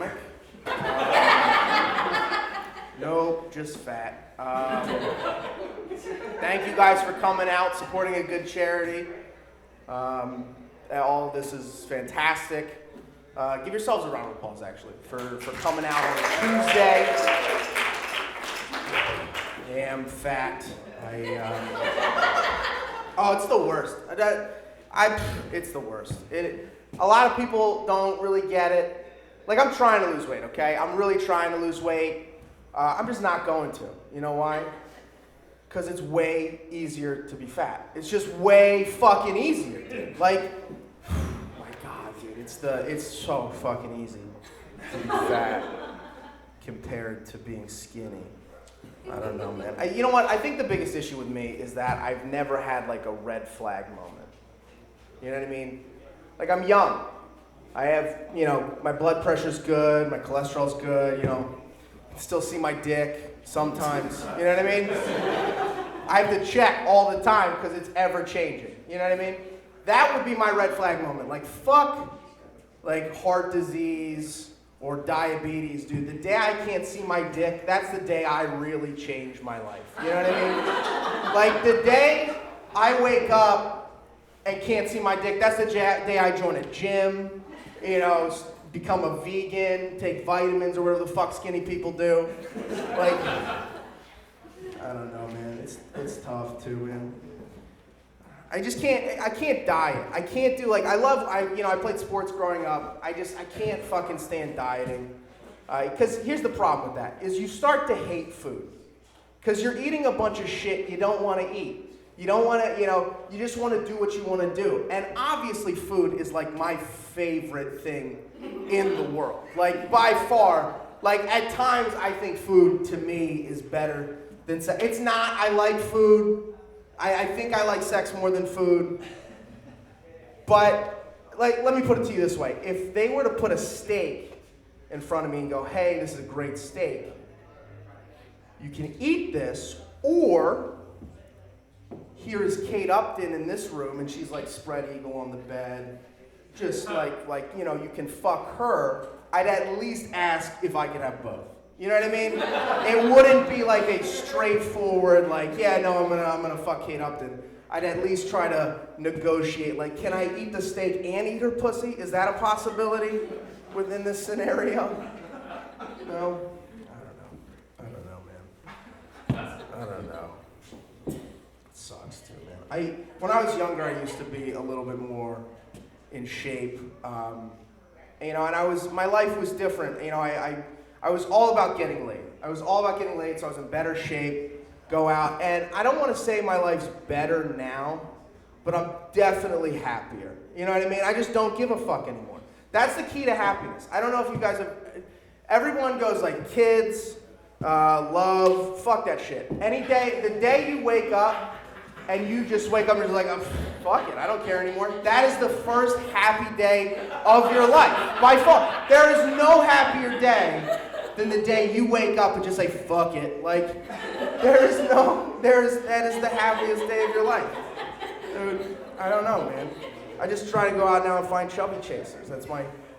stomach. Nope, just fat. Thank you guys for coming out, supporting a good charity. All of this is fantastic. Give yourselves a round of applause, actually, for coming out on a Tuesday. Damn fat. Oh, it's the worst. It's the worst. A lot of people don't really get it. Like, I'm trying to lose weight, okay? I'm really trying to lose weight. I'm just not going to. You know why? Because it's way easier to be fat. It's just way fucking easier, dude. Like, my God, dude, it's so fucking easy to be fat compared to being skinny. I don't know, man. You know what? I think the biggest issue with me is that I've never had like a red flag moment. You know what I mean? Like, I'm young. I have, my blood pressure's good, my cholesterol's good, I can still see my dick sometimes. You know what I mean? I have to check all the time because it's ever changing. You know what I mean? That would be my red flag moment. Like, fuck, like, heart disease or diabetes, dude. The day I can't see my dick, that's the day I really change my life. You know what I mean? Like, the day I wake up and can't see my dick, that's the day I join a gym, become a vegan, take vitamins or whatever the fuck skinny people do. Like, I don't know, man. It's tough too, man. I can't diet. I can't do, like, I played sports growing up. I can't fucking stand dieting. Because here's the problem with that, is you start to hate food. Because you're eating a bunch of shit you don't want to eat. You don't want to, you just want to do what you want to do. And obviously food is like my favorite thing in the world. Like, by far, like, at times I think food to me is better than sex. It's not. I like food. I think I like sex more than food. But, like, let me put it to you this way. If they were to put a steak in front of me and go, hey, this is a great steak, you can eat this, or here is Kate Upton in this room, and she's like spread eagle on the bed, just like you can fuck her. I'd at least ask if I could have both. You know what I mean? It wouldn't be like a straightforward, like, yeah, no, I'm gonna fuck Kate Upton. I'd at least try to negotiate, like, can I eat the steak and eat her pussy? Is that a possibility within this scenario? No? I don't know, man. I don't know. It sucks too, man. When I was younger, I used to be a little bit more in shape. And my life was different. I was all about getting laid. So I was in better shape, go out. And I don't want to say my life's better now, but I'm definitely happier. You know what I mean? I just don't give a fuck anymore. That's the key to happiness. I don't know if you guys have, everyone goes like kids, love, fuck that shit. The day you wake up and you just wake up and you're like, oh, fuck it, I don't care anymore. That is the first happy day of your life, by far. There is no happier day than the day you wake up and just say, fuck it. Like, that is the happiest day of your life. Dude, I don't know, man. I just try to go out now and find chubby chasers.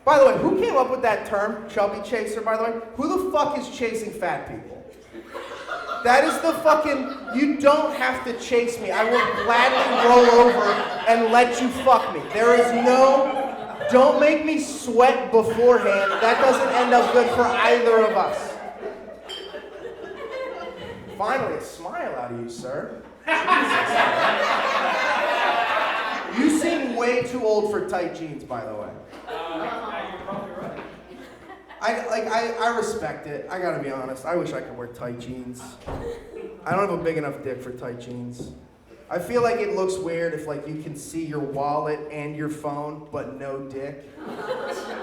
By the way, who came up with that term, chubby chaser, by the way? Who the fuck is chasing fat people? That is the fucking, you don't have to chase me. I will gladly roll over and let you fuck me. There is don't make me sweat beforehand. That doesn't end up good for either of us. Finally, a smile out of you, sir. You seem way too old for tight jeans, by the way. You're probably right. I respect it. I gotta be honest. I wish I could wear tight jeans. I don't have a big enough dick for tight jeans. I feel like it looks weird if like you can see your wallet and your phone, but no dick.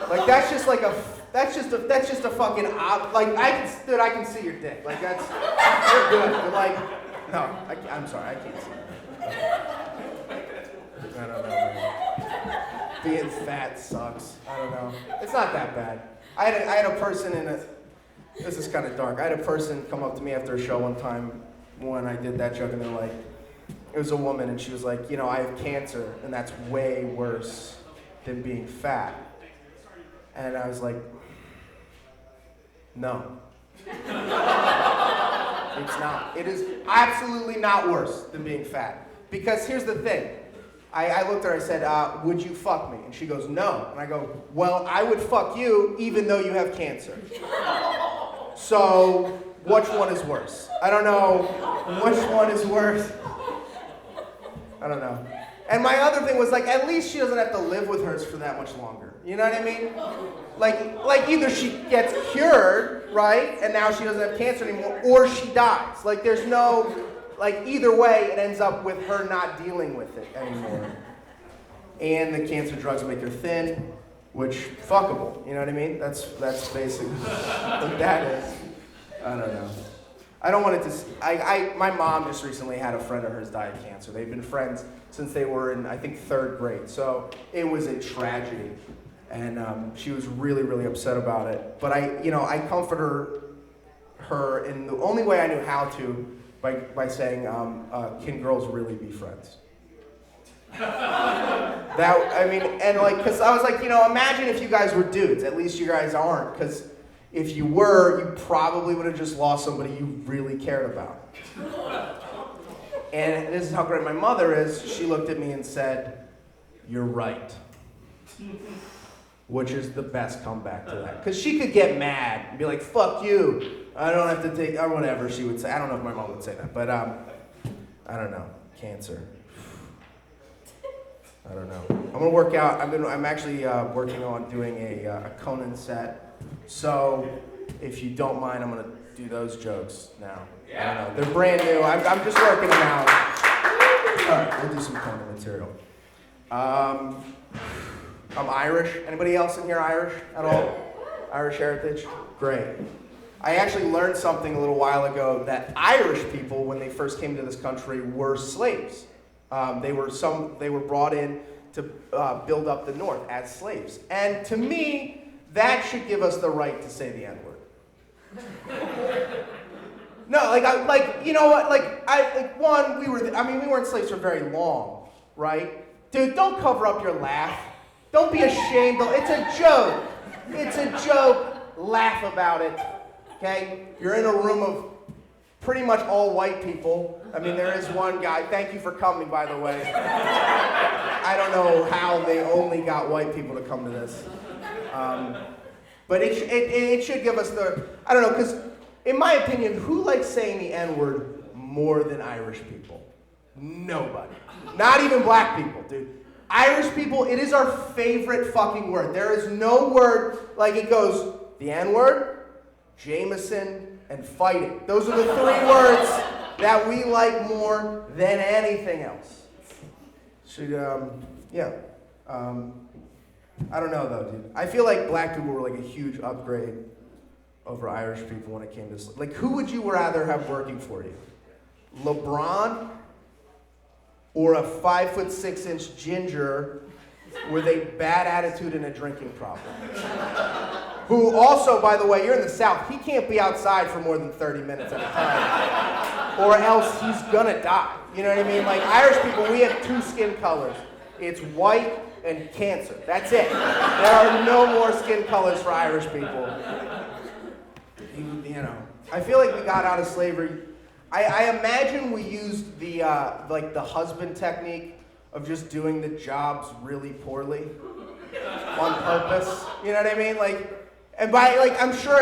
Like that's just a fucking like I can see your dick. Like you're good. But like, no, I'm sorry, I can't see it. I don't know, man. Being fat sucks. I don't know. It's not that bad. I had a person this is kind of dark. I had a person come up to me after a show one time when I did that joke, and they're like, it was a woman, and she was like, I have cancer, and that's way worse than being fat. And I was like, No. It's not. It is absolutely not worse than being fat. Because here's the thing. I looked at her, I said, would you fuck me? And she goes, no. And I go, well, I would fuck you even though you have cancer. So, which one is worse? I don't know which one is worse. I don't know. And my other thing was, like, at least she doesn't have to live with hers for that much longer. You know what I mean? Like either she gets cured, right, and now she doesn't have cancer anymore, or she dies. Like, there's no, like, either way, it ends up with her not dealing with it anymore. And the cancer drugs make her thin, which, fuckable. You know what I mean? That's basically what that is. I don't know. I don't want it to. My mom just recently had a friend of hers die of cancer. They've been friends since they were in, I think, 3rd grade. So it was a tragedy, and she was really, really upset about it. But I comforted her in the only way I knew how to by saying, "Can girls really be friends?" Because I was like, imagine if you guys were dudes. At least you guys aren't, because if you were, you probably would have just lost somebody you really cared about. And this is how great my mother is. She looked at me and said, "You're right." Which is the best comeback to that. Because she could get mad and be like, "Fuck you. I don't have to take," or whatever she would say. I don't know if my mom would say that, but I don't know. Cancer. I don't know. I'm gonna work out. I'm actually working on doing a Conan set. So, if you don't mind, I'm gonna do those jokes now. Yeah. I don't know. They're brand new. I'm just working them out. All right, we'll do some Conan material. I'm Irish. Anybody else in here Irish at all? Irish heritage? Great. I actually learned something a little while ago that Irish people, when they first came to this country, were slaves. They were brought in to build up the North as slaves. And to me, that should give us the right to say the N-word. No, you know what? We weren't slaves for very long, right? Dude, don't cover up your laugh. Don't be ashamed. It's a joke. It's a joke. Laugh about it. Okay? You're in a room of pretty much all white people. I mean, there is one guy. Thank you for coming, by the way. I don't know how they only got white people to come to this. But it should give us I don't know, because in my opinion, who likes saying the N-word more than Irish people? Nobody. Not even black people, dude. Irish people, it is our favorite fucking word. There is no word, like it goes, the N-word, Jameson, and fighting. Those are the 3 words that we like more than anything else. I don't know though, dude. I feel like black people were like a huge upgrade over Irish people when it came to like, who would you rather have working for you? LeBron or a 5'6" ginger with a bad attitude and a drinking problem? Who also, by the way, you're in the South, he can't be outside for more than 30 minutes at a time, or else he's gonna die. You know what I mean? Like, Irish people, we have 2 skin colors. It's white and cancer. That's it. There are no more skin colors for Irish people. You know, I feel like we got out of slavery. I imagine we used the husband technique of just doing the jobs really poorly on purpose. You know what I mean? I'm sure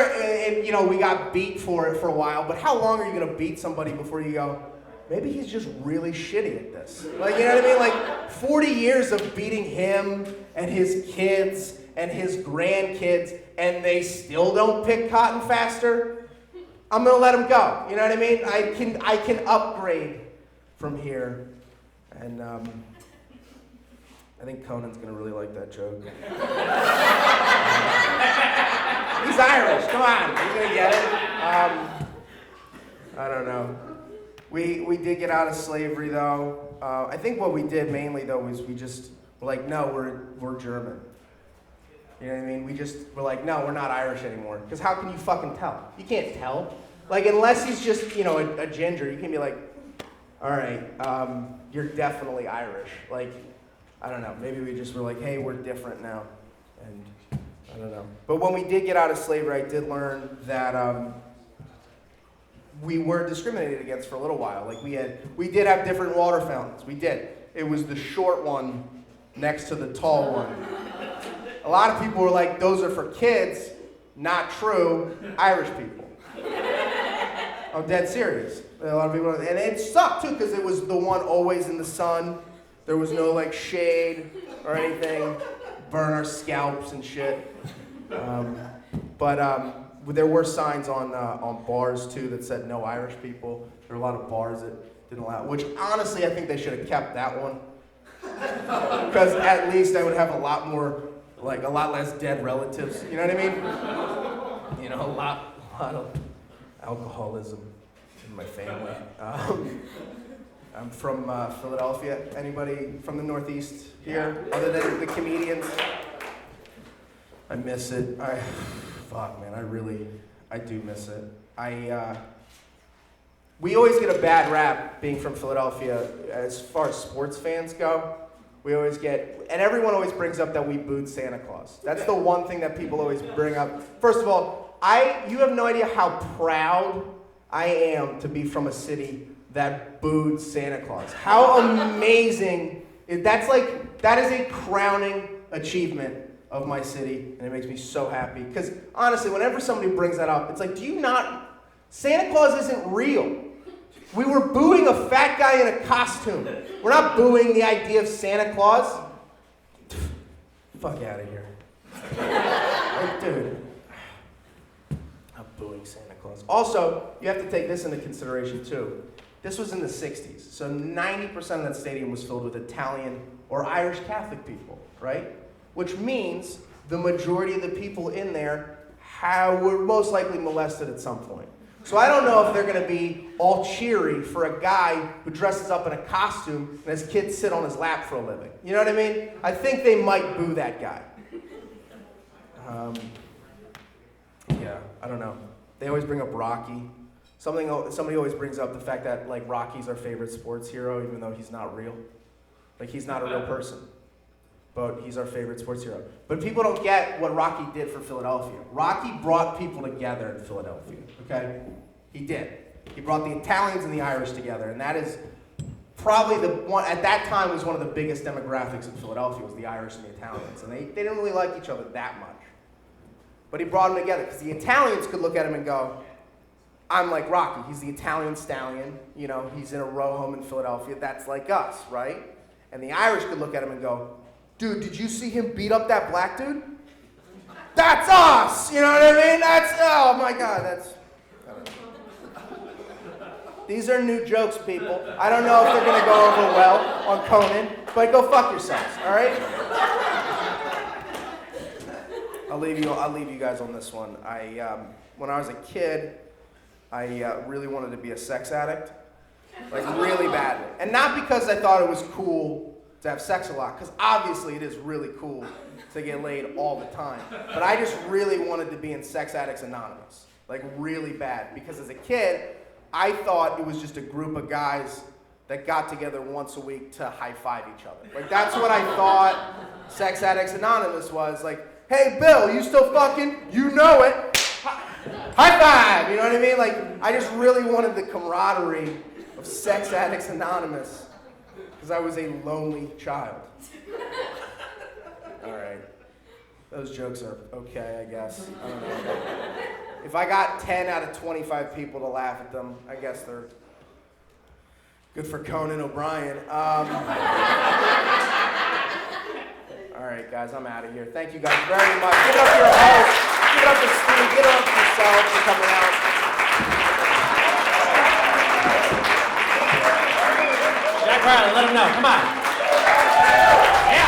we got beat for it for a while, but how long are you gonna beat somebody before you go, maybe he's just really shitty at this? You know what I mean? Like 40 years of beating him and his kids and his grandkids, and they still don't pick cotton faster? I'm gonna let him go. You know what I mean? I can upgrade from here, and I think Conan's gonna really like that joke. He's Irish. Come on, he's gonna get it. I don't know. We did get out of slavery though. I think what we did mainly though was we just were like, no, we're German. You know what I mean? We're like, no, we're not Irish anymore. Because how can you fucking tell? You can't tell. Like, unless he's just, a ginger, you can be like, all right, you're definitely Irish. Like, I don't know. Maybe we just were like, hey, we're different now. And I don't know. But when we did get out of slavery, I did learn that we were discriminated against for a little while. Like we did have different water fountains. We did. It was the short one next to the tall one. A lot of people were like, those are for kids. Not true. Irish people. I'm dead serious. A lot of people, and it sucked too because it was the one always in the sun. There was no like shade or anything. Burn our scalps and shit. But there were signs on bars too that said no Irish people. There were a lot of bars that didn't allow, which honestly I think they should have kept that one. Because at least I would have a lot less dead relatives. You know what I mean? You know, a lot of alcoholism in my family. I'm from Philadelphia. Anybody from the Northeast here, other than the comedians? I miss it. Fuck, man, I do miss it. We always get a bad rap being from Philadelphia as far as sports fans go. We always get, and everyone always brings up that we booed Santa Claus. That's the one thing that people always bring up. First of all, you have no idea how proud I am to be from a city that booed Santa Claus. How amazing. That is a crowning achievement of my city, and it makes me so happy. Because honestly, whenever somebody brings that up, it's like, Santa Claus isn't real. We were booing a fat guy in a costume. We're not booing the idea of Santa Claus. Fuck out of here. Like, dude. I'm booing Santa Claus. Also, you have to take this into consideration too. This was in the 60s, so 90% of that stadium was filled with Italian or Irish Catholic people, right? Which means the majority of the people in there were most likely molested at some point. So I don't know if they're going to be all cheery for a guy who dresses up in a costume and his kids sit on his lap for a living. You know what I mean? I think they might boo that guy. Yeah, I don't know. They always bring up Rocky. Somebody always brings up the fact that like Rocky's our favorite sports hero, even though he's not real. Like he's not a real person, but he's our favorite sports hero. But people don't get what Rocky did for Philadelphia. Rocky brought people together in Philadelphia. Okay, he did. He brought the Italians and the Irish together, and that is probably the one at that time was one of the biggest demographics in Philadelphia was the Irish and the Italians, and they didn't really like each other that much. But he brought them together because the Italians could look at him and go, I'm like Rocky. He's the Italian stallion. You know, he's in a row home in Philadelphia. That's like us, right? And the Irish could look at him and go, dude, did you see him beat up that black dude? That's us! You know what I mean? Oh my God, I don't know. These are new jokes, people. I don't know if they're going to go over well on Conan, but go fuck yourselves, all right? I'll leave you guys on this one. When I was a kid, I really wanted to be a sex addict, like really badly. And not because I thought it was cool to have sex a lot, because obviously it is really cool to get laid all the time. But I just really wanted to be in Sex Addicts Anonymous, like really bad. Because as a kid, I thought it was just a group of guys that got together once a week to high-five each other. Like that's what I thought Sex Addicts Anonymous was. Like, hey Bill, you still fucking? You know it. High five! You know what I mean? Like, I just really wanted the camaraderie of Sex Addicts Anonymous because I was a lonely child. All right. Those jokes are okay, I guess. I don't know. If I got 10 out of 25 people to laugh at them, I guess they're good for Conan O'Brien. All right, guys, I'm out of here. Thank you guys very much. Give it up to your host. Give it up to Steve. Give it up to yourself for coming out. Jack Riley, let him know. Come on. Yeah.